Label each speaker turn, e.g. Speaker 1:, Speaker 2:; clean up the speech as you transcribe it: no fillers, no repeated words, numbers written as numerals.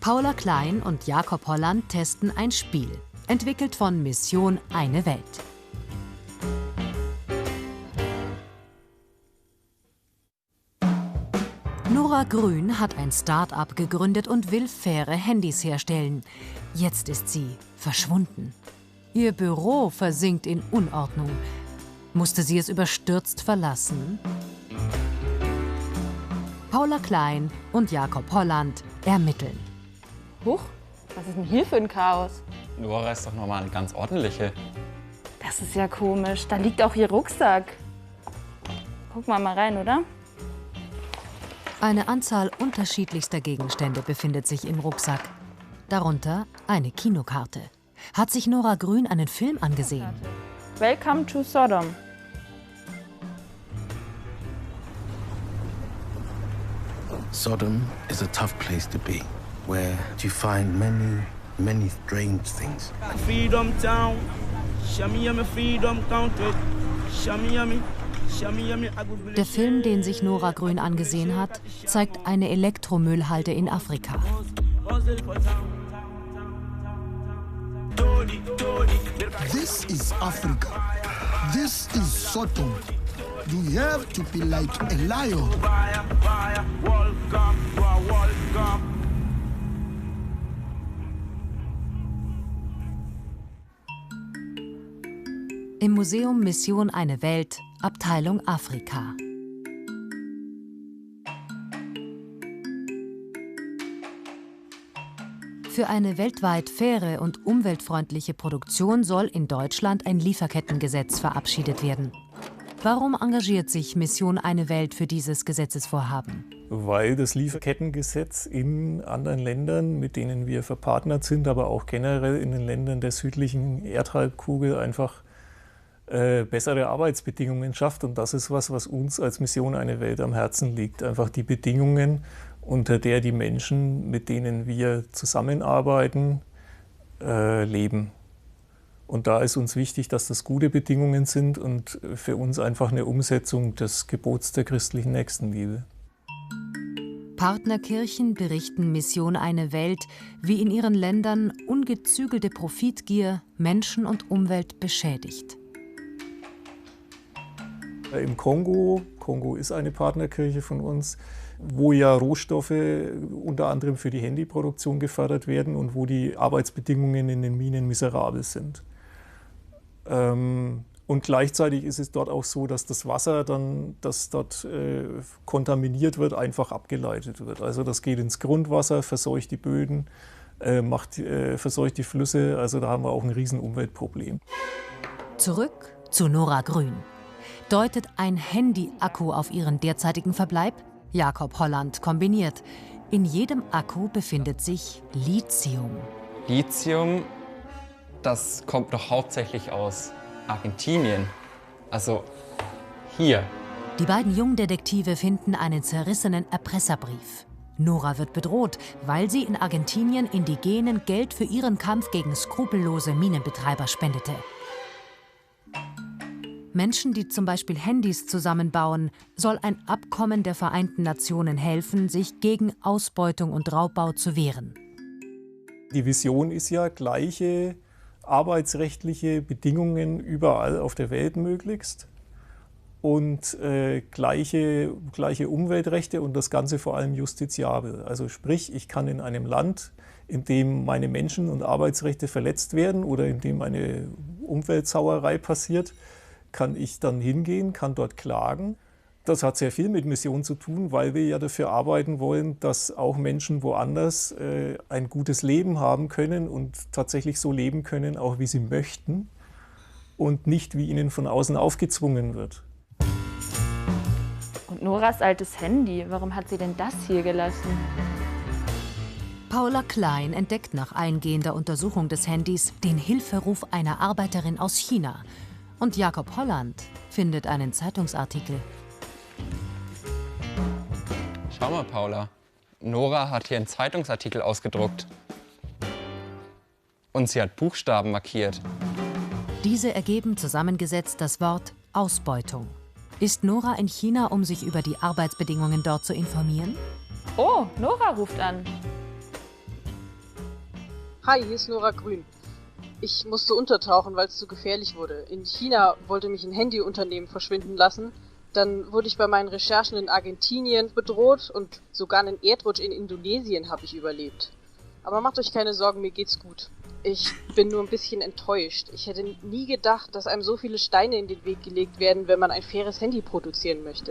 Speaker 1: Paula Klein und Jakob Holland testen ein Spiel, entwickelt von Mission Eine Welt. Nora Grün hat ein Start-up gegründet und will faire Handys herstellen. Jetzt ist sie verschwunden. Ihr Büro versinkt in Unordnung. Musste sie es überstürzt verlassen? Paula Klein und Jakob Holland ermitteln.
Speaker 2: Huch, was ist denn hier für ein Chaos?
Speaker 3: Nora ist doch normal eine ganz ordentliche.
Speaker 2: Das ist ja komisch. Da liegt auch ihr Rucksack. Guck mal rein, oder?
Speaker 1: Eine Anzahl unterschiedlichster Gegenstände befindet sich im Rucksack. Darunter eine Kinokarte. Hat sich Nora Grün einen Film angesehen?
Speaker 2: Welcome to Sodom.
Speaker 4: Sodom is a tough place to be, where you find many strange things.
Speaker 5: Freedom Town, Shamiami Freedom Country, Shamiami.
Speaker 1: Der Film, den sich Nora Grün angesehen hat, zeigt eine Elektromüllhalde in Afrika.
Speaker 6: This is Africa. This is Sodom. You have to be like a lion.
Speaker 1: Im Museum Mission Eine Welt, Abteilung Afrika. Für eine weltweit faire und umweltfreundliche Produktion soll in Deutschland ein Lieferkettengesetz verabschiedet werden. Warum engagiert sich Mission Eine Welt für dieses Gesetzesvorhaben?
Speaker 7: Weil das Lieferkettengesetz in anderen Ländern, mit denen wir verpartnert sind, aber auch generell in den Ländern der südlichen Erdhalbkugel einfach bessere Arbeitsbedingungen schafft. Und das ist was uns als Mission Eine Welt am Herzen liegt. Einfach die Bedingungen, unter der die Menschen, mit denen wir zusammenarbeiten, leben. Und da ist uns wichtig, dass das gute Bedingungen sind und für uns einfach eine Umsetzung des Gebots der christlichen Nächstenliebe.
Speaker 1: Partnerkirchen berichten Mission Eine Welt, wie in ihren Ländern ungezügelte Profitgier Menschen und Umwelt beschädigt.
Speaker 7: Im Kongo ist eine Partnerkirche von uns, wo ja Rohstoffe unter anderem für die Handyproduktion gefördert werden und wo die Arbeitsbedingungen in den Minen miserabel sind. Und gleichzeitig ist es dort auch so, dass das Wasser, das dort kontaminiert wird, einfach abgeleitet wird. Also das geht ins Grundwasser, verseucht die Böden, verseucht die Flüsse. Also da haben wir auch ein riesen Umweltproblem.
Speaker 1: Zurück zu Nora Grün. Deutet ein Handy-Akku auf ihren derzeitigen Verbleib? Jakob Holland kombiniert. In jedem Akku befindet sich Lithium.
Speaker 3: Lithium, das kommt doch hauptsächlich aus Argentinien. Also hier.
Speaker 1: Die beiden Jungdetektive finden einen zerrissenen Erpresserbrief. Nora wird bedroht, weil sie in Argentinien Indigenen Geld für ihren Kampf gegen skrupellose Minenbetreiber spendete. Menschen, die zum Beispiel Handys zusammenbauen, soll ein Abkommen der Vereinten Nationen helfen, sich gegen Ausbeutung und Raubbau zu wehren.
Speaker 7: Die Vision ist ja, gleiche arbeitsrechtliche Bedingungen überall auf der Welt möglichst und gleiche Umweltrechte und das Ganze vor allem justiziabel. Also sprich, ich kann in einem Land, in dem meine Menschen- und Arbeitsrechte verletzt werden oder in dem eine Umweltsauerei passiert, kann ich dann hingehen, kann dort klagen. Das hat sehr viel mit Mission zu tun, weil wir ja dafür arbeiten wollen, dass auch Menschen woanders ein gutes Leben haben können und tatsächlich so leben können, auch wie sie möchten und nicht wie ihnen von außen aufgezwungen wird.
Speaker 2: Und Noras altes Handy, warum hat sie denn das hier gelassen?
Speaker 1: Paula Klein entdeckt nach eingehender Untersuchung des Handys den Hilferuf einer Arbeiterin aus China. Und Jakob Holland findet einen Zeitungsartikel.
Speaker 3: Schau mal, Paula. Nora hat hier einen Zeitungsartikel ausgedruckt. Und sie hat Buchstaben markiert.
Speaker 1: Diese ergeben zusammengesetzt das Wort Ausbeutung. Ist Nora in China, um sich über die Arbeitsbedingungen dort zu informieren?
Speaker 2: Oh, Nora ruft an.
Speaker 8: Hi, hier ist Nora Grün. Ich musste untertauchen, weil es zu gefährlich wurde. In China wollte mich ein Handyunternehmen verschwinden lassen. Dann wurde ich bei meinen Recherchen in Argentinien bedroht und sogar einen Erdrutsch in Indonesien habe ich überlebt. Aber macht euch keine Sorgen, mir geht's gut. Ich bin nur ein bisschen enttäuscht. Ich hätte nie gedacht, dass einem so viele Steine in den Weg gelegt werden, wenn man ein faires Handy produzieren möchte.